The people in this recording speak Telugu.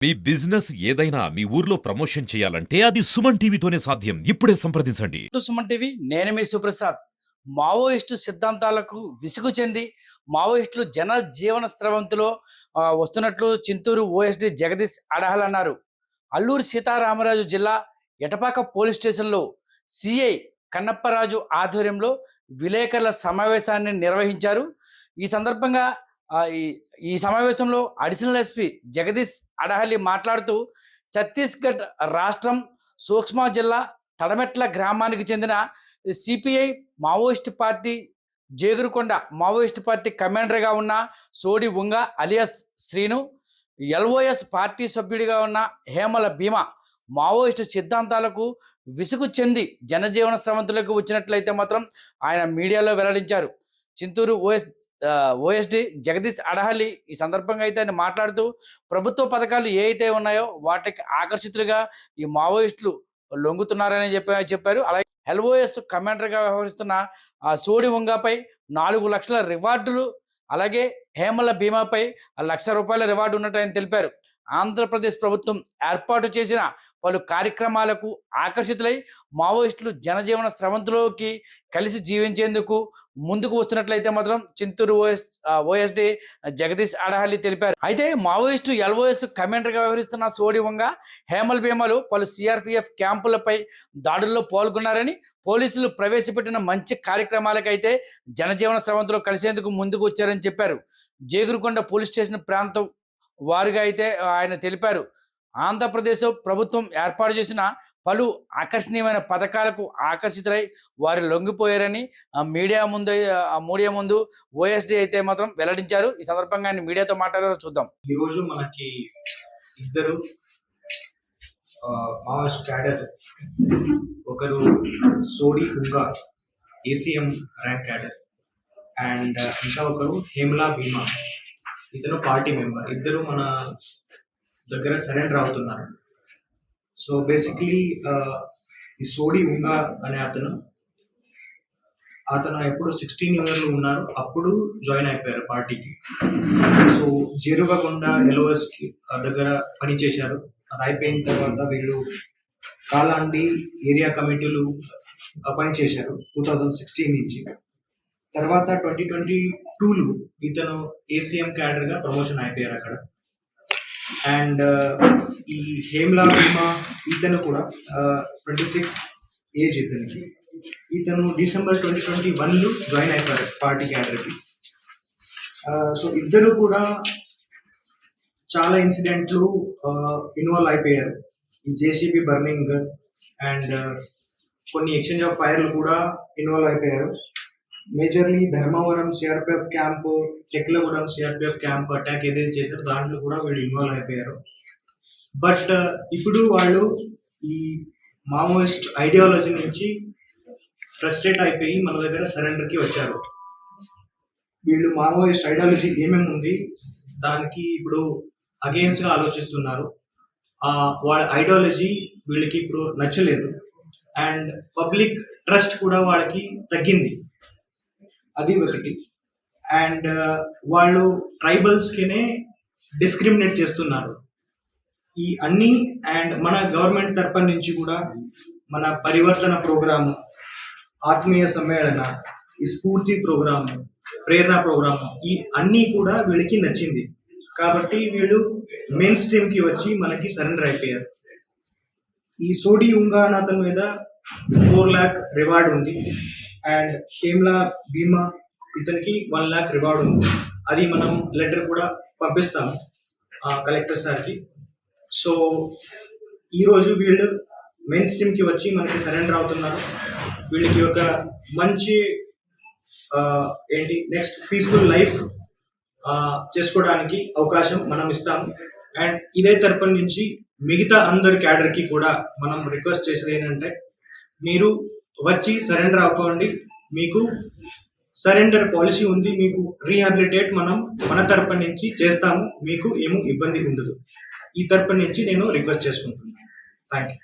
మీ బిజినెస్ ఏదైనా మీ ఊర్లో ప్రమోషన్ చేయాలంటే అది సుమన్ టీవీతోనే సాధ్యం. ఇప్పుడే సంప్రదించండి. సుమన్ టీవీ నేను మీ సుప్రసాద్. మావోయిస్టు సిద్ధాంతాలకు విసుగు చెంది మావోయిస్టులు జన జీవన స్రవంతిలో వస్తున్నట్లు చింతూరు ఓఎస్డి జగదీష్ అడహల్ అన్నారు. అల్లూరి సీతారామరాజు జిల్లా ఎటపాక పోలీస్ స్టేషన్లో సిఐ కన్నప్పరాజు ఆధ్వర్యంలో విలేకరుల సమావేశాన్ని నిర్వహించారు. ఈ సందర్భంగా ఈ సమావేశంలో అడిషనల్ ఎస్పీ జగదీష్ అడహలి మాట్లాడుతూ ఛత్తీస్గఢ్ రాష్ట్రం సూక్ష్మ జిల్లా తడమెట్ల గ్రామానికి చెందిన CPI Maoist party Jegurukonda Maoist party కమాండర్గా ఉన్న Sodi Unga alias Srinu, LOS party సభ్యుడిగా ఉన్న హేమల భీమా మావోయిస్టు సిద్ధాంతాలకు విసుగు చెంది జనజీవన స్రవంతులకు వచ్చినట్లయితే మాత్రం ఆయన మీడియాలో వెల్లడించారు. చింతూరు ఓఎస్డి జగదీష్ అడహలి ఈ సందర్భంగా అయితే ఆయన మాట్లాడుతూ ప్రభుత్వ పథకాలు ఏ అయితే ఉన్నాయో వాటికి ఆకర్షితులుగా ఈ మావోయిస్టులు లొంగుతున్నారని చెప్పారు. అలాగే ఎల్ఓఎస్ కమాండర్గా వ్యవహరిస్తున్న సోడి ఉంగాపై 4 లక్షల రివార్డులు, అలాగే హేమల భీమాపై ₹1,00,000 రివార్డు ఉన్నట్టు ఆయన తెలిపారు. ఆంధ్రప్రదేశ్ ప్రభుత్వం ఏర్పాటు చేసిన పలు కార్యక్రమాలకు ఆకర్షితులై మావోయిస్టులు జనజీవన స్రవంతిలోకి కలిసి జీవించేందుకు ముందుకు వస్తున్నట్లయితే మాత్రం చింతూరు ఓఎస్డి జగదీష్ అడహలి తెలిపారు. అయితే మావోయిస్టు ఎల్ఓఎస్ కమాండర్గా వ్యవహరిస్తున్న సోడి వంగ, హేమల్ భీమలు పలు సిఆర్పిఎఫ్ క్యాంపులపై దాడుల్లో పాల్గొన్నారని, పోలీసులు ప్రవేశపెట్టిన మంచి కార్యక్రమాలకైతే జనజీవన స్రవంతిలో కలిసేందుకు ముందుకు వచ్చారని చెప్పారు. జేగురుకొండ పోలీస్ స్టేషన్ ప్రాంతం వారుగా అయితే ఆయన తెలిపారు. ఆంధ్రప్రదేశ్ ప్రభుత్వం ఏర్పాటు చేసిన పలు ఆకర్షణీయమైన పథకాలకు ఆకర్షితులై వారు లొంగిపోయారని మీడియా ముందు ఓఎస్డి అయితే మాత్రం వెల్లడించారు. ఈ సందర్భంగా ఆయన మీడియాతో మాట్లాడారో చూద్దాం. ఈరోజు మనకి ఇద్దరు మావోయిస్ట్ క్యాడర్, ఒకరు సోడి ఉంగా ఏసీఎం ర్యాంక్ క్యాడర్ అండ్ ఇంకా ఒకరు హేమలా భీమా, ఇతను పార్టీ మెంబర్, ఇద్దరు మన దగ్గర సరెండర్ అవుతున్నారు. సో బేసిక్లీ ఈ సోడి ఉంగా అనే అతను ఎప్పుడు 16 ఇయర్లు ఉన్నారు, అప్పుడు జాయిన్ అయిపోయారు పార్టీకి. సో జేరుగకొండ ఎల్ఓఎస్కి దగ్గర పనిచేశారు. అది అయిపోయిన తర్వాత వీళ్ళు కాలాండి ఏరియా కమిటీలు పనిచేశారు 2016 నుంచి. తర్వాత 2022లో ఇతను ఏసీఎం క్యాడర్గా ప్రమోషన్ అయిపోయారు అక్కడ. అండ్ ఈ హేమ్లా భీమా ఇతను కూడా 26 ఏజ్ ఇతనికి. ఇతను డిసెంబర్ 2021లో జాయిన్ అయిపోయారు పార్టీ క్యాడర్కి. సో ఇద్దరు కూడా చాలా ఇన్సిడెంట్లు ఇన్వాల్వ్ అయిపోయారు. ఈ జేసీబీ బర్నింగ్ అండ్ కొన్ని ఎక్స్చేంజ్ ఆఫ్ ఫైర్లు కూడా ఇన్వాల్వ్ అయిపోయారు. Majorly Dharmavaram CRPF camp, Teklagudem CRPF camp attack ఏదైతే చేశారో దాంట్లో కూడా వీళ్ళు ఇన్వాల్వ్ అయిపోయారు. బట్ ఇప్పుడు వాళ్ళు ఈ మావోయిస్ట్ ఐడియాలజీ నుంచి ఫ్రస్ట్రేట్ అయిపోయి మన దగ్గర సరెండర్కి వచ్చారు. వీళ్ళు మావోయిస్ట్ ఐడియాలజీ ఏమేమి ఉంది దానికి ఇప్పుడు అగెయిన్స్ట్గా ఆలోచిస్తున్నారు. వాళ్ళ ఐడియాలజీ వీళ్ళకి ఇప్పుడు నచ్చలేదు అండ్ పబ్లిక్ ట్రస్ట్ కూడా వాళ్ళకి తగ్గింది, అది ఒకటి. అండ్ వాళ్ళు ట్రైబల్స్కినే డిస్క్రిమినేట్ చేస్తున్నారు ఈ అన్ని. అండ్ మన గవర్నమెంట్ తరఫు నుంచి కూడా మన పరివర్తన ప్రోగ్రాము, ఆత్మీయ సమ్మేళన, ఈ స్ఫూర్తి ప్రోగ్రాము, ప్రేరణ ప్రోగ్రాము, ఈ అన్నీ కూడా వీళ్ళకి నచ్చింది. కాబట్టి వీళ్ళు మెయిన్ స్ట్రీమ్కి వచ్చి మనకి సరెండర్ అయిపోయారు. ఈ సోడి ఉంగా అతని మీద 4 lakh రివార్డ్ ఉంది అండ్ హేమ్లా భీమా ఇతనికి 1 lakh రివార్డ్ ఉంది. అది మనం లెటర్ కూడా పంపిస్తాము కలెక్టర్ సార్కి. సో ఈరోజు వీళ్ళు మెయిన్ స్ట్రీమ్కి వచ్చి మనకి సరెండర్ అవుతున్నారు. వీళ్ళకి ఒక మంచి నెక్స్ట్ పీస్ఫుల్ లైఫ్ చేసుకోవడానికి అవకాశం మనం ఇస్తాము. అండ్ ఇదే తరపున నుంచి మిగతా అందరు క్యాడర్కి కూడా మనం రిక్వెస్ట్ చేసేది ఏంటంటే, మీరు వచ్చి సరెండర్ అవ్వండి. మీకు సరెండర్ పాలసీ ఉంది, మీకు రీహాబిలిటేట్ మనం మన తరపు నుంచి చేస్తాము, మీకు ఏమో ఇబ్బంది ఉండదు. ఈ తరపు నుంచి నేను రిక్వెస్ట్ చేసుకుంటున్నాను. Thank you.